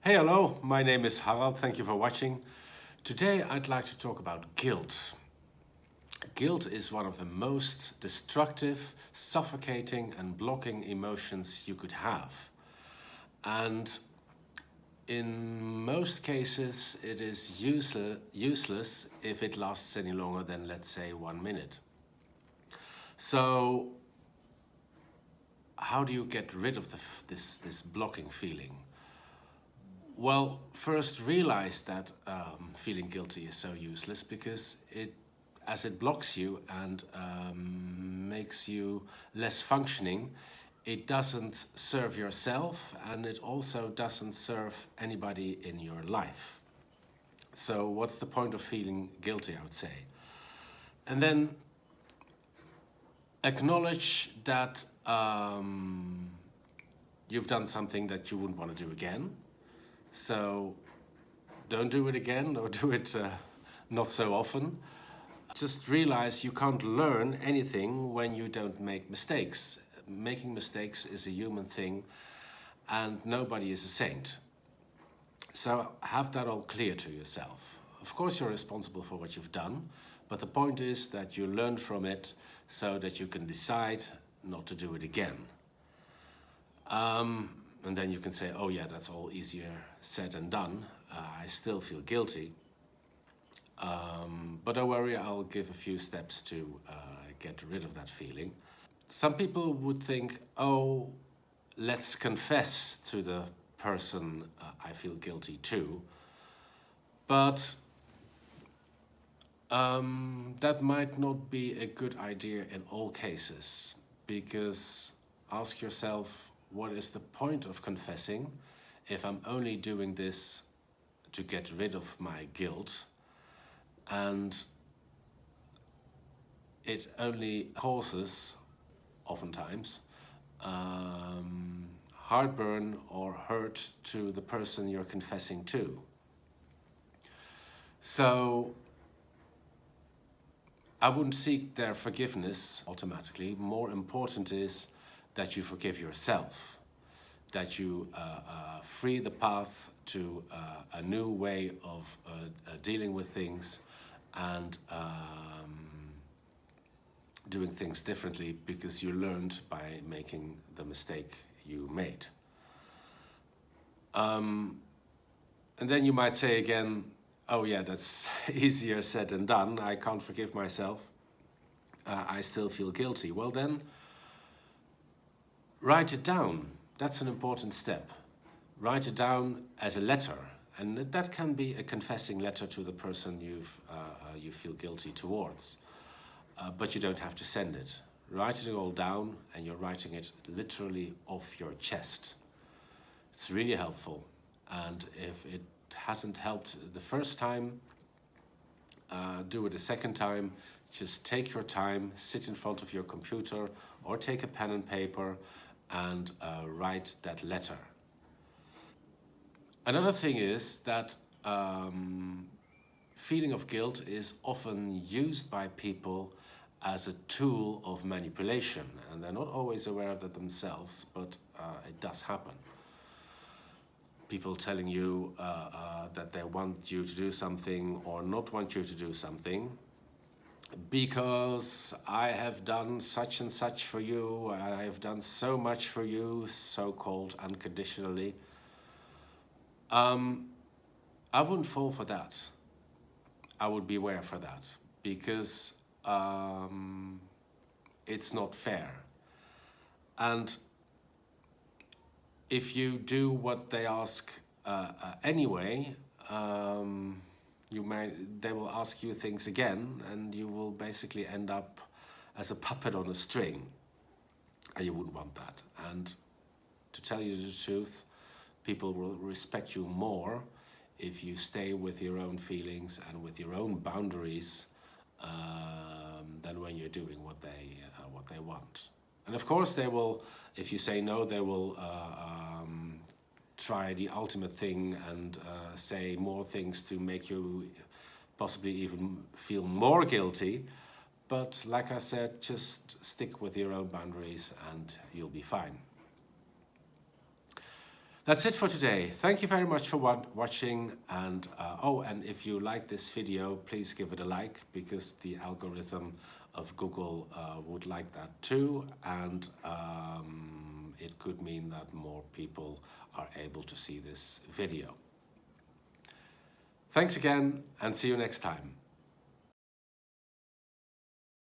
Hey, hello, my name is Harald. Thank you for watching. Today I'd like to talk about guilt. Guilt is one of the most destructive, suffocating and blocking emotions you could have. And in most cases it is useless if it lasts any longer than, let's say, 1 minute. So how do you get rid of this blocking feeling? Well, first realize that feeling guilty is so useless because as it blocks you and makes you less functioning, it doesn't serve yourself and it also doesn't serve anybody in your life. So what's the point of feeling guilty, I would say? And then acknowledge that you've done something that you wouldn't want to do again. So don't do it again or do it not so often. Just realize you can't learn anything when you don't make mistakes. Making mistakes is a human thing and nobody is a saint. So have that all clear to yourself. Of course you're responsible for what you've done, but the point is that you learn from it so that you can decide not to do it again. And then you can say, oh yeah, that's all easier said than done. I still feel guilty. But don't worry, I'll give a few steps to get rid of that feeling. Some people would think, oh, let's confess to the person I feel guilty to. But that might not be a good idea in all cases, because ask yourself, what is the point of confessing if I'm only doing this to get rid of my guilt and it only causes, oftentimes, heartburn or hurt to the person you're confessing to. So I wouldn't seek their forgiveness automatically. More important is that you forgive yourself, that you free the path to a new way of dealing with things and doing things differently because you learned by making the mistake you made. And then you might say again, oh yeah, that's easier said than done. I can't forgive myself. I still feel guilty. Well then, write it down. That's an important step. Write it down as a letter, and that can be a confessing letter to the person you feel guilty towards. But you don't have to send it. Write it all down, and you're writing it literally off your chest. It's really helpful, and if it hasn't helped the first time, do it a second time. Just take your time, sit in front of your computer, or take a pen and paper and write that letter. Another thing is that feeling of guilt is often used by people as a tool of manipulation, and they're not always aware of that themselves, but it does happen. People telling you that they want you to do something or not want you to do something because I have done such and such for you, I have done so much for you, so-called unconditionally. I wouldn't fall for that. I would beware for that because it's not fair. And if you do what they ask anyway, they will ask you things again, and you will basically end up as a puppet on a string. And you wouldn't want that. And to tell you the truth, people will respect you more if you stay with your own feelings and with your own boundaries than when you're doing what they want. And of course, they will. If you say no, they will try the ultimate thing and say more things to make you possibly even feel more guilty. But like I said, just stick with your own boundaries and you'll be fine. That's it for today. Thank you very much for watching. And and if you like this video, please give it a like, because the algorithm of Google would like that too. And it could mean that more people are able to see this video. Thanks again, and see you next time.